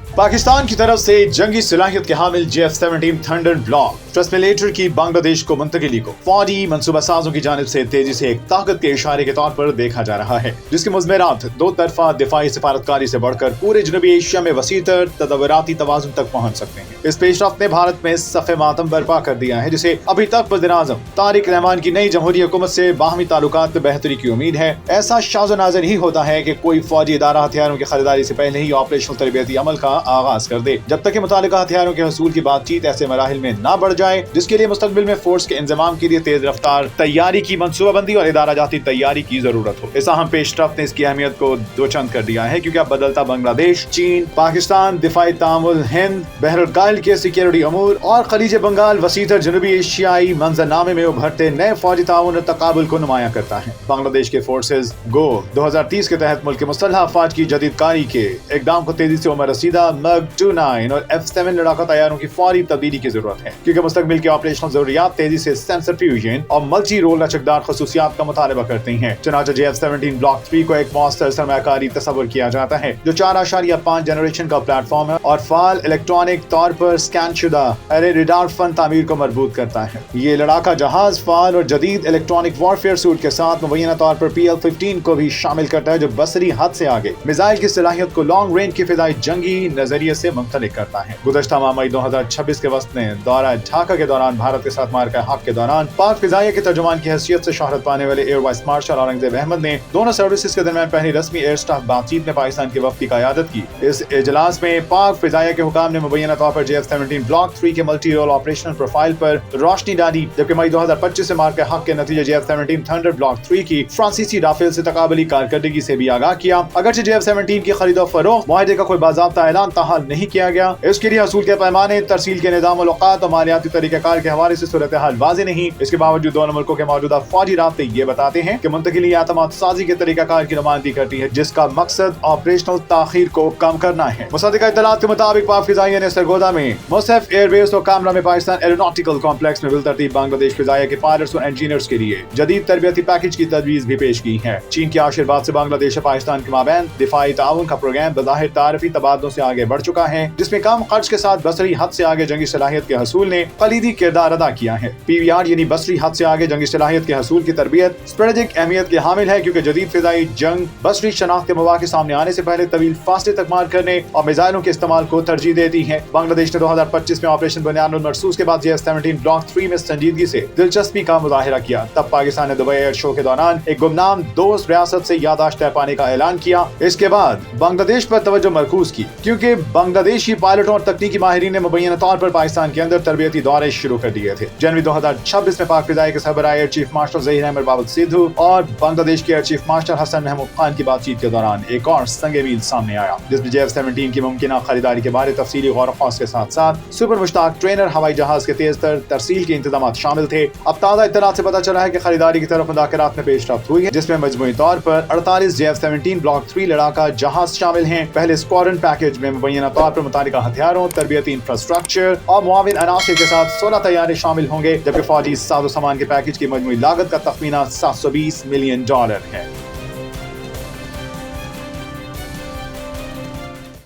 पाकिस्तान की तरफ से जंगी सलाहियत के हामिल JF-17 थंडर ब्लॉक ट्रांसमिलेटर की बांग्लादेश को मुंतकिली को फौजी मनसूबा साजों की जानिब से तेजी से एक ताकत के इशारे के तौर पर देखा जा रहा है, जिसके मुज़मरात दो तरफा दिफाई सिफारतकारी से बढ़कर पूरे जनूबी एशिया में वसीतर तदव्वराती तवाज़ुन तक पहुंच सकते हैं। इस पेशरफ्त ने भारत में सफ़े मातम बर्पा कर दिया है, जिसे अभी तक वज़ीर-ए-आज़म तारिक रहमान की नई जमहूरी हुकूमत से बाहमी ताल्लुकात में बेहतरी की उम्मीद है। ऐसा शाज़ो नाज़र ही होता है कि कोई फौजी इदारा हथियारों की खरीदारी से पहले ही ऑपरेशनल तरबियती अमल का आगाज कर दे, जब तक कि मुतालिका हथियारों के हसूल की बातचीत ऐसे मराहिल में ना बढ़ जाए जिसके लिए मुस्तकबिल में फोर्स के इंतजाम के लिए तेज रफ्तार तैयारी की मनसूबाबंदी और इदारा जाती तैयारी की जरूरत हो। इस अहम पेशरफ्त ने इसकी अहमियत को दोचंद कर दिया है, क्योंकि अब बदलता बांग्लादेश, चीन, पाकिस्तान, दिफाई तामुल, हिंद, बहरुल के सिक्योरिटी अमूर और खलीज बंगाल वसीतर जनूबी एशियाई मंजरनामे में उभरते नए फौजी ताउन और तकाबुल को नुमाया करता है। बांग्लादेश के फोर्सेज गो 2030 के तहत मुल्क के मुसल्लह अफवाज की जदीदकारी के इकदाम को तेजी से उमर रसीदा MiG-29 और F-7 लड़ाका तैयारों की फौरी तब्दीली की जरूरत है, क्योंकि मुस्तकबिल के ऑपरेशनल जरूरियात तेजी से सेंसर फ्यूजन और मल्टी रोल लचकदार खसूसियात का मुतालबा करती हैं। चुनांचे JF-17 ब्लॉक 3 को एक मौसर सरमायाकारी तस्वुर किया जाता है, जो 4.5 जनरेशन का प्लेटफॉर्म है और फाल इलेक्ट्रॉनिक तौर पर स्कैन शुदा एरे रिडार फन तामीर को मरबूत करता है। ये लड़ाका जहाज फाल और जदीद इलेक्ट्रॉनिक वॉरफेयर सूट के साथ मुबैना तौर पर PL-15 को भी शामिल करता है, जो बसरी हद से आगे मिसाइल की सलाहियत को लॉन्ग रेंज की फिदाई जंगी नजरिए से मुंतलिक करता है। गुज़श्ता माह मई 2026 के वक्त ने दौरा ढाका के दौरान भारत के साथ मारका हक के दौरान पाक फिजाइया के तर्जुमान की हैसियत से शोहरत पाने वाले air vice marshal Aurangzeb Ahmed ने दोनों सर्विसेज के दरमियान पहली रस्मी एयर स्टाफ बातचीत में पाकिस्तान की वफ्द की क़यादत की। इस इजलास में पाक फिजाइया के हुकाम ने मुबैना तौर पर JF-17 ब्लॉक 3 के मल्टी रोल ऑपरेशनल प्रोफाइल पर रोशनी डाली, जबकि मई 2025 से मारका हक के नतीजे JF-17 थंडर ब्लॉक 3 की फ्रांसीसी राफेल से तकाबली कारकर्दगी से भी आगाह किया। अगरचे JF-17 की खरीदो फरोख्त मुआहदे का कोई बाज़ाब्ता ऐलान ताहाल नहीं किया गया। इसके लिए असूल के पैमाने, तरसील के निज़ाम और औक़ात और मालियाती तरीक़ाकार के हवाले से सूरत हाल वाज़ेह नहीं। इसके बावजूद दोनों मुल्कों के मौजूदा फौजी राब्ते ये बताते हैं कि मुंतकिली एतमाद साज़ी के तरीक़ाकार की नुमाइंदगी करती है, जिसका मकसद ऑपरेशनल ताख़ीर को कम करना है। मुसद्दिक़ा इत्तलात के मुताबिक पाक फ़िज़ाइया ने सरगोदा में मुसहफ एयरबेस और कामरा में पाकिस्तान एरोनॉटिकल कॉम्प्लेक्स में बिलतरतीब बांग्लादेश फ़िज़ाइया के पायलट्स और इंजीनियर्स के लिए जदीद तरबियती पैकेज की तजवीज़ भी पेश की है। चीन के आशीर्वाद से बांग्लादेश और पाकिस्तान के माबैन दिफाई ताउन का प्रोग्राम बज़ाहिर तारफ़ी तबादलों से आगे बढ़ चुका है, जिसमें कम खर्च के साथ बसरी हद से आगे जंगी सलाहियत के हसूल ने कलीदी किरदार अदा किया है। PVR यानी बसरी हद से आगे जंगी सलाहियत के हसूल की तरबियत स्ट्रेटेजिक अहमियत के हामिल है, क्योंकि जदीद फिजाई जंग बसरी शनाख्त के मौके सामने आने से पहले तवील फासले तक मार करने और मिसाइलों के इस्तेमाल को तरजीह देती है। बांग्लादेश ने 2025 में ऑपरेशन बुनियानुल मरसूस के बाद JF-17 ब्लॉक 3 में संजीदगी से दिलचस्पी का मुजाहिरा किया। तब पाकिस्तान ने दुबई एयर शो के दौरान एक गुमनाम दोस्त रियासत से यादाश्त तय पाने का ऐलान किया। इसके बाद बांग्लादेश पर तवज्जो मरकूज की, क्योंकि बांग्लादेशी पायलटों और तकनीकी माहिरीन ने मुबैना तौर पर पाकिस्तान के अंदर तरबियती दौरे शुरू कर दिए थे। जनवरी 2026 में पाक फिजाई के सरबराह air chief marshal Zaheer Ahmed Babar Sidhu और बांग्लादेश के air chief marshal Hasan Mahmood Khan की बातचीत के दौरान एक और संगे मील सामने आया, जिसमें JF-17 की मुमकिन खरीदारी के बारे तफसीली गौर ख़ौस के साथ साथ सुपर मुश्ताक ट्रेनर हवाई जहाज के तेज तर तरसील के इंतजाम शामिल थे। अब ताज़ा इत्तलात से पता चला है कि खरीदारी की तरफ मुज़ाकरात में पेशरफ्त हुई है, जिसमें मजमूई तौर पर 48 JF-17 ब्लॉक 3 लड़ाका जहाज शामिल हैं। पहले स्क्वाड्रन पैकेज में मुबैना तौर पर मुतालिका हथियारों, तरबियती इंफ्रास्ट्रक्चर और मुआविन अनासर के साथ 16 तैयारे शामिल होंगे, जबकि फौजी साजो सामान के पैकेज की मजमूई लागत का तखमीना $720 मिलियन है।